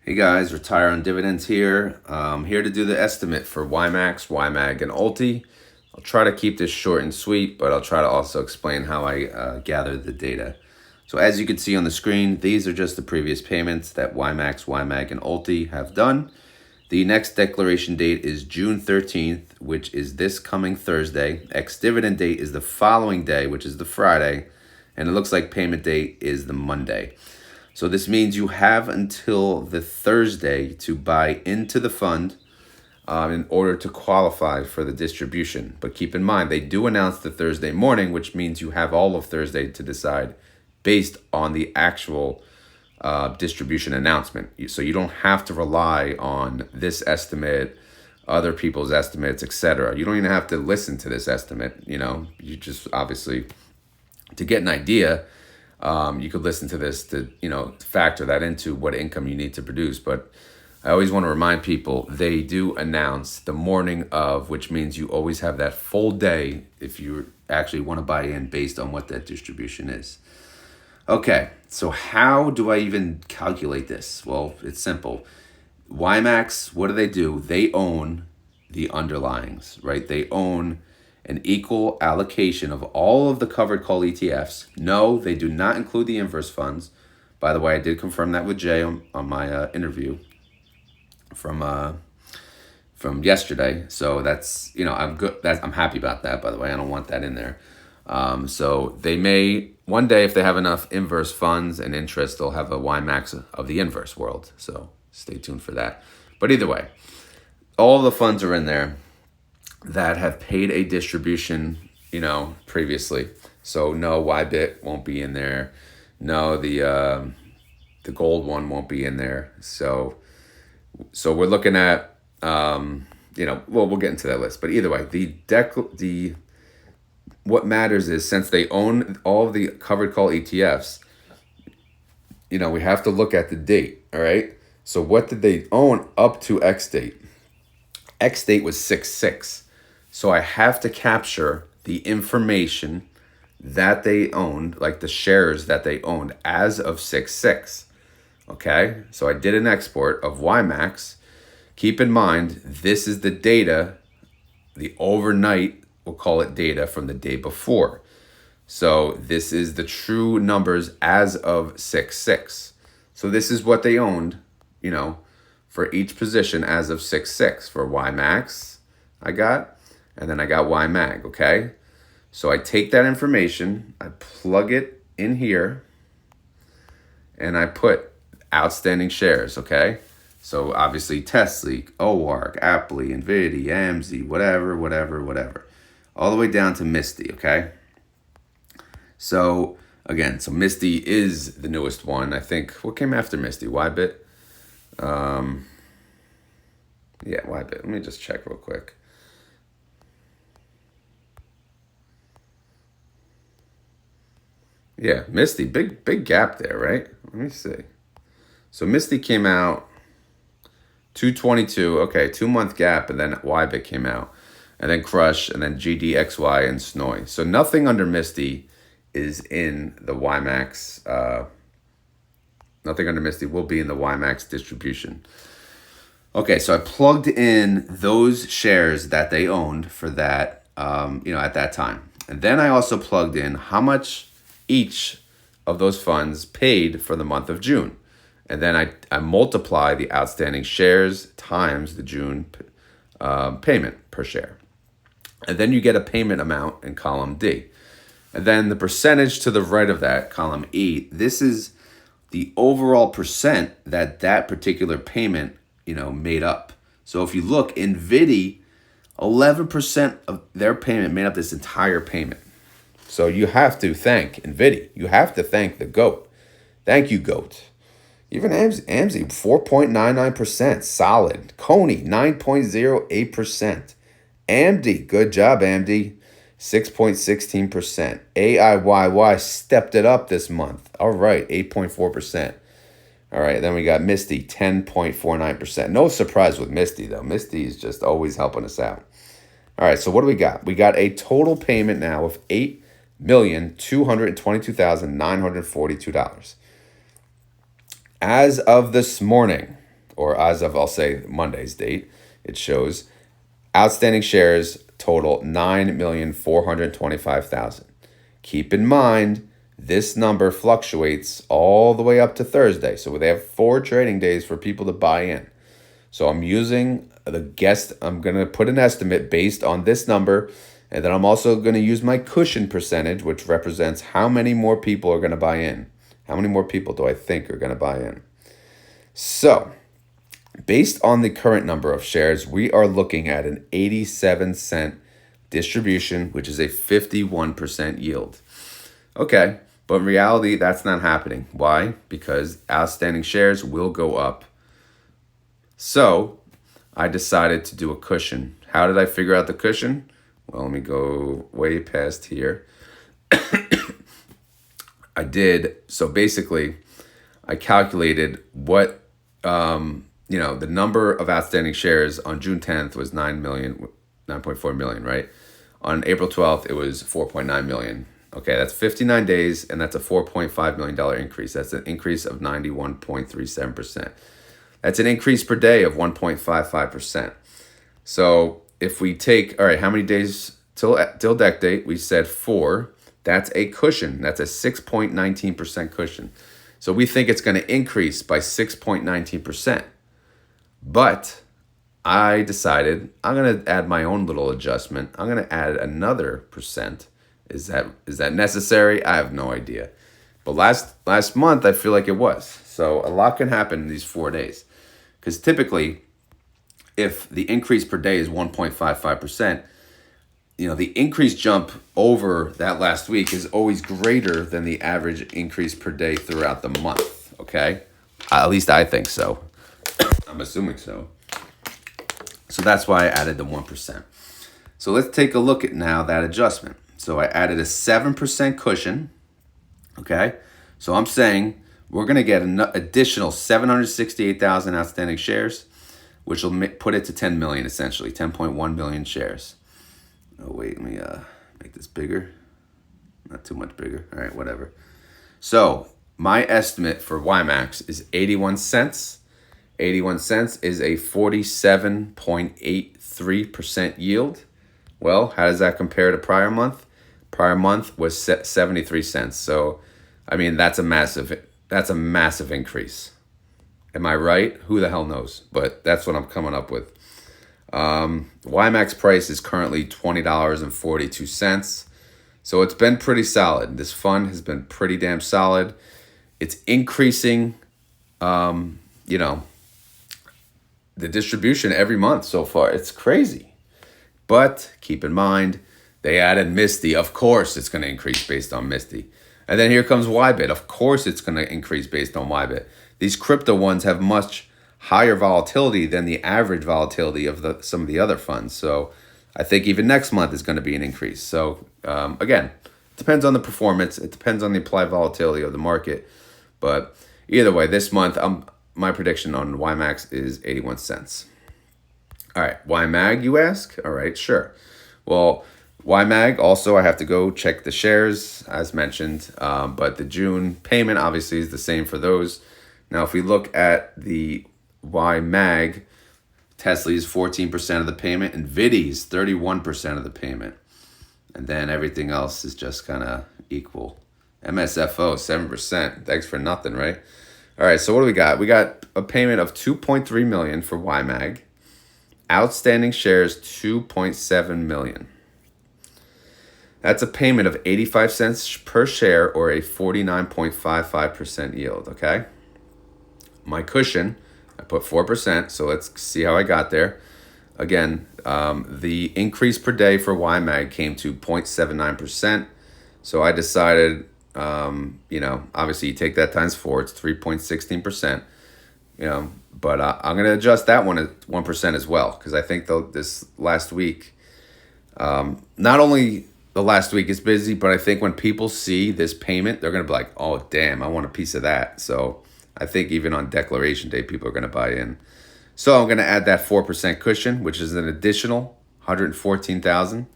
Hey guys, Retire on Dividends here. Here to do the estimate for YMAX, YMAG, and ULTI. I'll try to keep this short and sweet, but I'll try to also explain how I gather the data. So as you can see on the screen, these are just the previous payments that YMAX, YMAG, and ULTI have done. The next declaration date is June 13th, which is this coming Thursday. Ex-dividend date is the following day, which is the Friday. And it looks like payment date is the Monday. So this means you have until the Thursday to buy into the fund in order to qualify for the distribution. But keep in mind, they do announce the Thursday morning, which means you have all of Thursday to decide based on the actual distribution announcement. So you don't have to rely on this estimate, other people's estimates, etc. You don't even have to listen to this estimate. You just obviously, to get an idea, you could listen to this to, factor that into what income you need to produce. But I always want to remind people, they do announce the morning of, which means you always have that full day if you actually want to buy in based on what that distribution is. Okay, so how do I even calculate this? Well, it's simple. YMAX, what do? They own the underlyings, right? They own an equal allocation of all of the covered call ETFs. No, they do not include the inverse funds. By the way, I did confirm that with Jay on my interview from yesterday. So that's, I'm good. I'm happy about that, by the way. I don't want that in there. So they may, one day, if they have enough inverse funds and interest, they'll have a YMAX of the inverse world. So stay tuned for that. But either way, all the funds are in there that have paid a distribution, previously. So no, YBIT won't be in there. No, the gold one won't be in there. So we're looking at, we'll get into that list. But either way, what matters is, since they own all of the covered call ETFs, we have to look at the date, all right? So what did they own up to X date? X date was 6/6. So I have to capture the information that they owned, like the shares that they owned as of 6/6. Okay, so I did an export of YMAX. Keep in mind, this is the data, the overnight, we'll call it data from the day before. So this is the true numbers as of 6/6. So this is what they owned, for each position as of 6/6. For YMAX, and then I got YMAG, okay? So I take that information, I plug it in here, and I put outstanding shares, okay? So obviously Tesla, OARC, Appley, Nvidia, AMZ, whatever. All the way down to Misty, okay? So again, Misty is the newest one. I think, what came after Misty? YBIT? Yeah, YBIT. Let me just check real quick. Yeah, Misty, big gap there, right? Let me see. So Misty came out 222, okay, 2-month gap, and then YBIT came out, and then Crush, and then GDXY and Snoy. So nothing under Misty is in the YMAX. Nothing under Misty will be in the YMAX distribution. Okay, so I plugged in those shares that they owned for that, at that time. And then I also plugged in how much each of those funds paid for the month of June. And then I multiply the outstanding shares times the June payment per share. And then you get a payment amount in column D. And then the percentage to the right of that, column E, this is the overall percent that particular payment, made up. So if you look, Nvidia, 11% of their payment made up this entire payment. So you have to thank Nvidia. You have to thank the GOAT. Thank you, GOAT. Even AMZ, 4.99%, solid. Coney, 9.08%. AMD, good job, AMD, 6.16%. AIYY stepped it up this month. All right, 8.4%. All right, then we got Misty, 10.49%. No surprise with Misty, though. Misty is just always helping us out. All right, so what do we got? We got a total payment now of $8,222,942. As of this morning, or as of, I'll say, Monday's date, it shows outstanding shares total 9,425,000. Keep in mind, this number fluctuates all the way up to Thursday. So they have 4 trading days for people to buy in. So I'm using I'm going to put an estimate based on this number. And then I'm also going to use my cushion percentage, which represents how many more people are going to buy in. How many more people do I think are going to buy in? So based on the current number of shares, we are looking at an 87-cent distribution, which is a 51% yield. Okay, but in reality, that's not happening. Why? Because outstanding shares will go up. So I decided to do a cushion. How did I figure out the cushion? Well, let me go way past here. So basically, I calculated what, the number of outstanding shares on June 10th was 9.4 million, right? On April 12th, it was 4.9 million. Okay, that's 59 days, and that's a $4.5 million increase. That's an increase of 91.37%. That's an increase per day of 1.55%. So if we take, all right, how many days till deck date? We said 4. That's a cushion. That's a 6.19% cushion. So we think it's going to increase by 6.19%. But I decided I'm going to add my own little adjustment. I'm going to add another percent. Is that necessary? I have no idea. But last month, I feel like it was. So a lot can happen in these 4 days. Because typically, if the increase per day is 1.55%, the increase jump over that last week is always greater than the average increase per day throughout the month, okay? At least I think so. I'm assuming so. So that's why I added the 1%. So let's take a look at now that adjustment. So I added a 7% cushion, okay? So I'm saying we're going to get an additional 768,000 outstanding shares, which will put it to 10 million, essentially, 10.1 million shares. Oh, wait, let me make this bigger. Not too much bigger. All right, whatever. So my estimate for YMAX is 81 cents. 81 cents is a 47.83% yield. Well, how does that compare to prior month? Prior month was 73 cents. So, I mean, that's a massive increase. Am I right? Who the hell knows? But that's what I'm coming up with. YMAX price is currently $20.42. So it's been pretty solid. This fund has been pretty damn solid. It's increasing, the distribution every month so far. It's crazy. But keep in mind, they added Misty. Of course, it's going to increase based on Misty. And then here comes YBIT. Of course, it's going to increase based on YBIT. These crypto ones have much higher volatility than the average volatility of some of the other funds. So I think even next month is going to be an increase. So again, it depends on the performance. It depends on the applied volatility of the market. But either way, this month, my prediction on YMAX is 81 cents. All right, YMAG, you ask? All right, sure. Well, YMAG, also I have to go check the shares as mentioned, but the June payment obviously is the same for those. Now, if we look at the YMAG, Tesla is 14% of the payment, and Nvidia is 31% of the payment. And then everything else is just kind of equal. MSFO, 7%. Thanks for nothing, right? All right, so what do we got? We got a payment of $2.3 million for YMAG. Outstanding shares, 2.7 million. That's a payment of 85 cents per share or a 49.55% yield, okay? My cushion, I put 4%, so let's see how I got there. Again, the increase per day for YMAG came to 0.79%. So I decided, obviously you take that times 4, it's 3.16%. But I'm going to adjust that one at 1% as well, because I think this last week, not only the last week is busy, but I think when people see this payment, they're going to be like, oh, damn, I want a piece of that. So I think even on declaration day, people are going to buy in. So I'm going to add that 4% cushion, which is an additional 114,000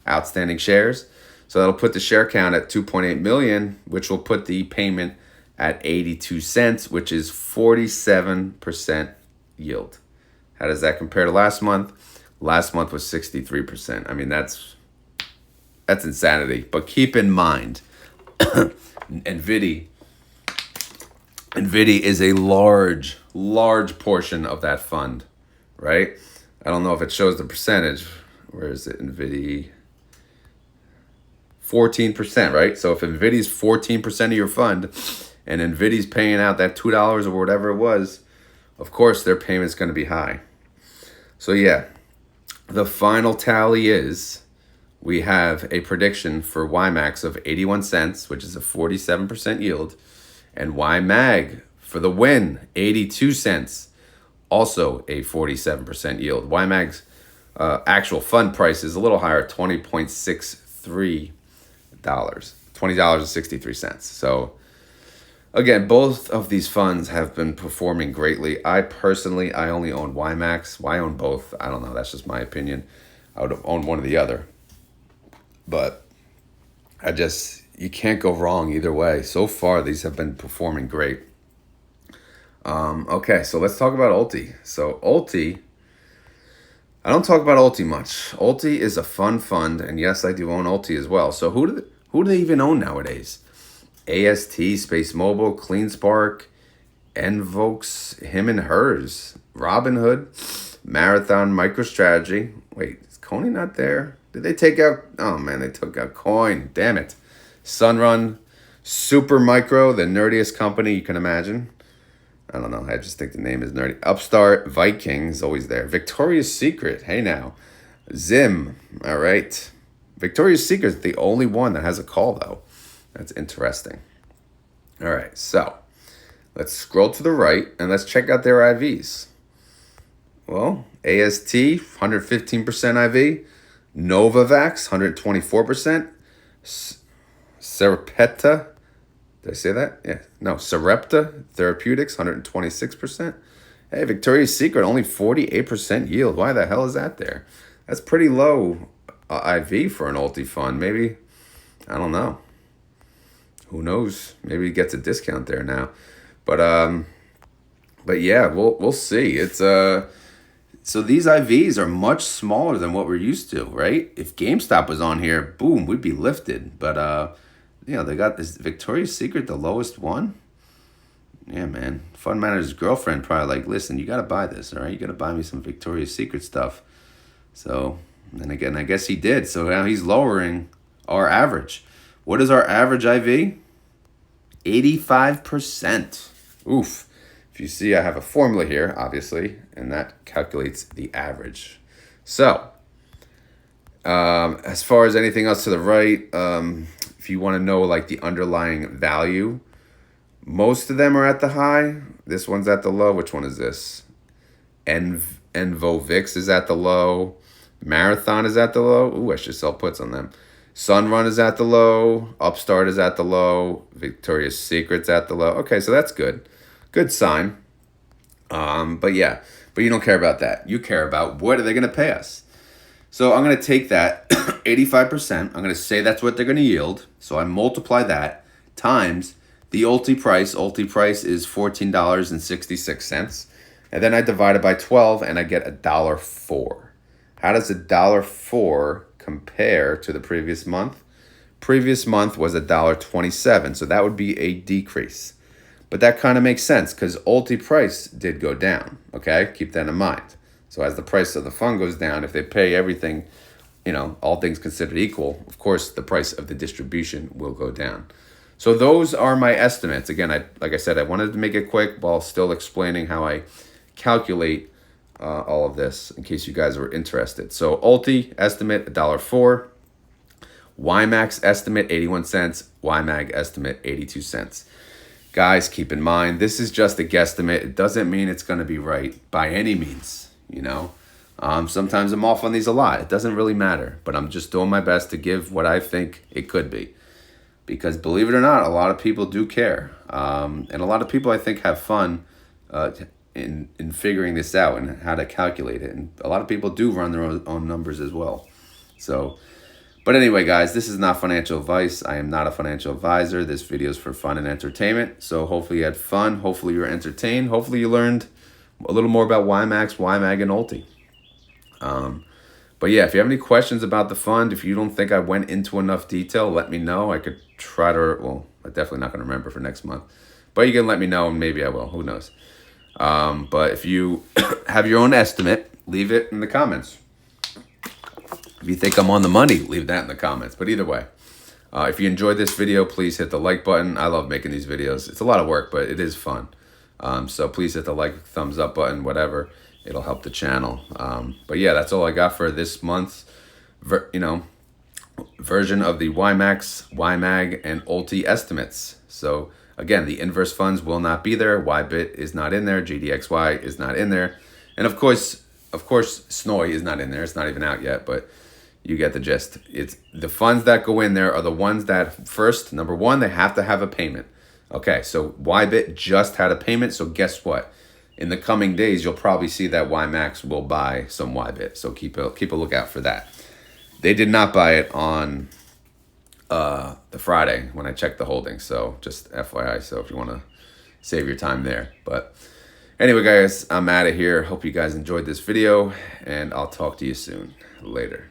outstanding shares. So that'll put the share count at 2.8 million, which will put the payment at 82 cents, which is 47% yield. How does that compare to last month? Last month was 63%. I mean, that's insanity. But keep in mind, NVIDIA is a large portion of that fund, right? I don't know if it shows the percentage. Where is it? NVIDIA, 14%, right? So if NVIDIA's 14% of your fund and NVIDIA's paying out that $2 or whatever it was, of course their payment's going to be high. So yeah, the final tally is we have a prediction for YMAX of 81 cents, which is a 47% yield, and YMAG for the win, 82 cents, also a 47% yield. YMAG's actual fund price is a little higher, $20.63, $20.63. So again, both of these funds have been performing greatly. I only own YMAX. Why own both? I don't know. That's just my opinion. I would have owned one or the other. But you can't go wrong either way. So far, these have been performing great. Okay, so let's talk about ULTY. So ULTY, I don't talk about ULTY much. ULTY is a fun fund, and yes, I do own ULTY as well. So who do they even own nowadays? AST, Space Mobile, CleanSpark, Envox, him and hers, Robinhood, Marathon, MicroStrategy. Wait, is Coney not there? Did they take out? Oh man, they took out Coin. Damn it. Sunrun, Supermicro, the nerdiest company you can imagine. I don't know. I just think the name is nerdy. Upstart, Vikings, always there. Victoria's Secret. Hey now. Zim. All right. Victoria's Secret is the only one that has a call, though. That's interesting. All right. So let's scroll to the right and let's check out their IVs. Well, AST, 115% IV. Novavax, 124%. Serpeta. Did I say that? Yeah. No, Sarepta Therapeutics, 126%. Hey, Victoria's Secret, only 48% yield. Why the hell is that there? That's pretty low IV for an ULTY fund. Maybe, I don't know. Who knows? Maybe he gets a discount there now. But yeah, we'll see. It's so these IVs are much smaller than what we're used to, right? If GameStop was on here, boom, we'd be lifted. But they got this Victoria's Secret, the lowest one. Yeah, man. Fund manager's girlfriend probably like, listen, you got to buy this, all right? You got to buy me some Victoria's Secret stuff. So, and again, I guess he did. So now he's lowering our average. What is our average IV? 85%. Oof. If you see, I have a formula here, obviously, and that calculates the average. So, as far as anything else to the right, if you want to know like the underlying value, most of them are at the high. This one's at the low. Which one is this? Envovix is at the low. Marathon is at the low. Ooh, I should sell puts on them. Sunrun is at the low. Upstart is at the low. Victoria's Secret's at the low. Okay, so that's good. Good sign. But you don't care about that. You care about what are they going to pay us. So I'm going to take that 85%. I'm going to say that's what they're going to yield. So I multiply that times the ULTY price. ULTY price is $14.66. And then I divide it by 12 and I get $1.04. How does $1.04 compare to the previous month? Previous month was $1.27. So that would be a decrease. But that kind of makes sense because ULTY price did go down. Okay, keep that in mind. So as the price of the fund goes down, if they pay everything, all things considered equal, of course, the price of the distribution will go down. So those are my estimates. Again, like I said, I wanted to make it quick while still explaining how I calculate all of this in case you guys were interested. So ULTY estimate $1.04. YMAX estimate 81 cents. YMAG estimate 82 cents. Guys, keep in mind, this is just a guesstimate. It doesn't mean it's going to be right by any means. Sometimes I'm off on these a lot. It doesn't really matter, but I'm just doing my best to give what I think it could be. Because believe it or not, a lot of people do care. And a lot of people, I think, have fun in figuring this out and how to calculate it. And a lot of people do run their own numbers as well. But anyway, guys, this is not financial advice. I am not a financial advisor. This video is for fun and entertainment. So hopefully you had fun. Hopefully you were entertained. Hopefully you learned a little more about YMAX, YMAG, and ULTI. But yeah, if you have any questions about the fund, if you don't think I went into enough detail, let me know. I could try to, well, I'm definitely not going to remember for next month. But you can let me know, and maybe I will. Who knows? But if you have your own estimate, leave it in the comments. If you think I'm on the money, leave that in the comments. But either way, if you enjoyed this video, please hit the like button. I love making these videos. It's a lot of work, but it is fun. So please hit the like, thumbs up button, whatever. It'll help the channel. But yeah, that's all I got for this month's, version of the YMAX, YMAG, and ULTI estimates. So again, the inverse funds will not be there. YBIT is not in there. GDXY is not in there. And of course, SNOI is not in there. It's not even out yet, but you get the gist. It's the funds that go in there are the ones that first, number one, they have to have a payment. Okay, so YBIT just had a payment. So guess what? In the coming days, you'll probably see that YMAX will buy some YBIT. So keep a lookout for that. They did not buy it on the Friday when I checked the holdings. So just FYI. So if you want to save your time there. But anyway, guys, I'm out of here. Hope you guys enjoyed this video, and I'll talk to you soon. Later.